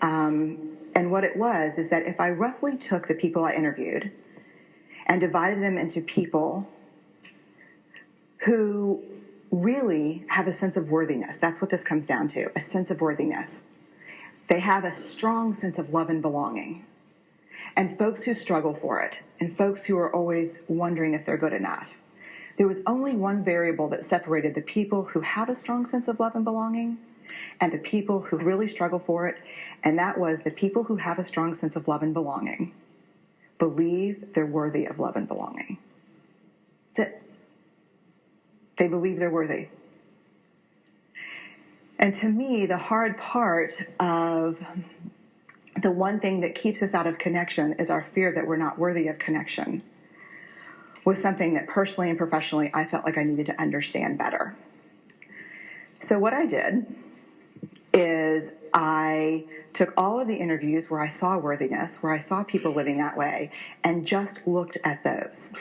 And what it was is that if I roughly took the people I interviewed and divided them into people who really have a sense of worthiness, that's what this comes down to, a sense of worthiness. They have a strong sense of love and belonging. And folks who struggle for it, and folks who are always wondering if they're good enough. There was only one variable that separated the people who have a strong sense of love and belonging and the people who really struggle for it, and that was the people who have a strong sense of love and belonging believe they're worthy of love and belonging. That's it. They believe they're worthy. And to me, the hard part of the one thing that keeps us out of connection is our fear that we're not worthy of connection, was something that personally and professionally I felt like I needed to understand better. So what I did is I took all of the interviews where I saw worthiness, where I saw people living that way, and just looked at those.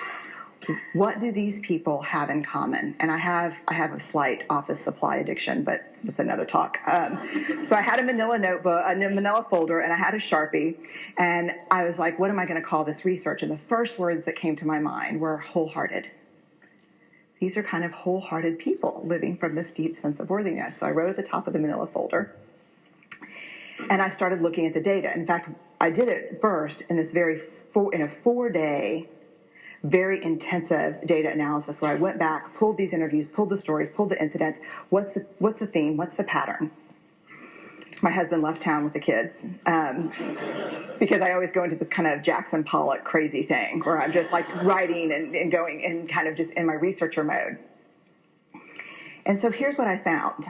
What do these people have in common? And I have a slight office supply addiction, but that's another talk. So I had a manila notebook, a manila folder, and I had a Sharpie, and I was like, what am I going to call this research? And the first words that came to my mind were wholehearted. These are kind of wholehearted people living from this deep sense of worthiness. So I wrote at the top of the manila folder, and I started looking at the data. In fact, I did it first in this in a 4-day, very intensive data analysis where I went back, pulled these interviews, pulled the stories, pulled the incidents. What's the theme? What's the pattern? My husband left town with the kids because I always go into this kind of Jackson Pollock crazy thing where I'm just like writing and going and kind of just in my researcher mode. And so here's what I found.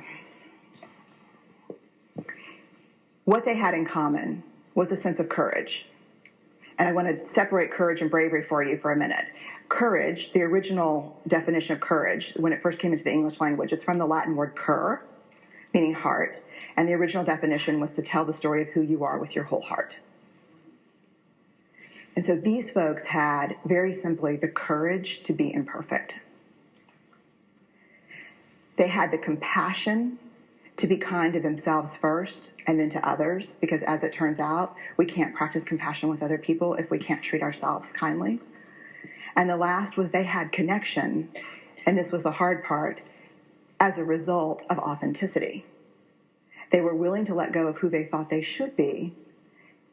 What they had in common was a sense of courage. And I want to separate courage and bravery for you for a minute. Courage, the original definition of courage, when it first came into the English language, it's from the Latin word cur, meaning heart. And the original definition was to tell the story of who you are with your whole heart. And so these folks had, very simply, the courage to be imperfect. They had the compassion to be kind to themselves first and then to others, because as it turns out, we can't practice compassion with other people if we can't treat ourselves kindly. And the last was they had connection, and this was the hard part, as a result of authenticity. They were willing to let go of who they thought they should be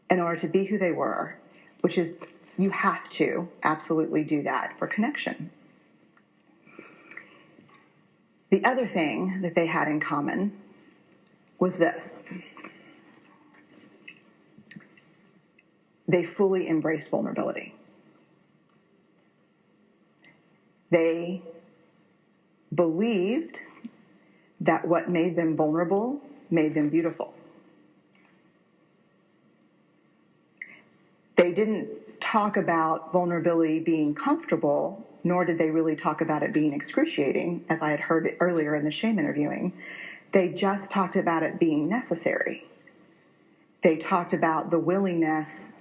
in order to be who they were, which is, you have to absolutely do that for connection. The other thing that they had in common was this. They fully embraced vulnerability. They believed that what made them vulnerable made them beautiful. They didn't talk about vulnerability being comfortable, nor did they really talk about it being excruciating, as I had heard it earlier in the shame interviewing. They just talked about it being necessary. They talked about the willingness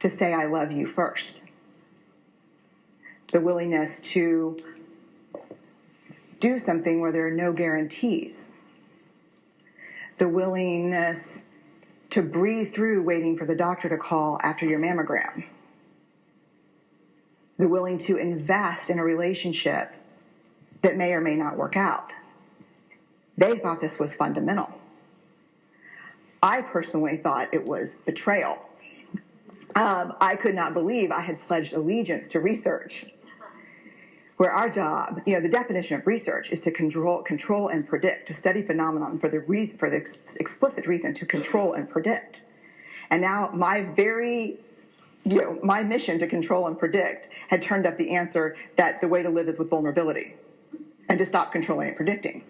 to say, I love you first. The willingness to do something where there are no guarantees. The willingness to breathe through waiting for the doctor to call after your mammogram. The willing to invest in a relationship that may or may not work out. They thought this was fundamental. I personally thought it was betrayal. I could not believe I had pledged allegiance to research, where our job, the definition of research is to control and predict, to study phenomenon for the explicit reason to control and predict. And now my mission to control and predict had turned up the answer that the way to live is with vulnerability and to stop controlling and predicting.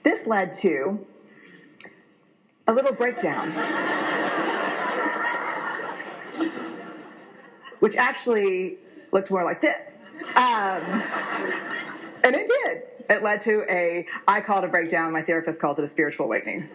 This led to a little breakdown, which actually looked more like this. And it did. It led to I call it a breakdown. My therapist calls it a spiritual awakening.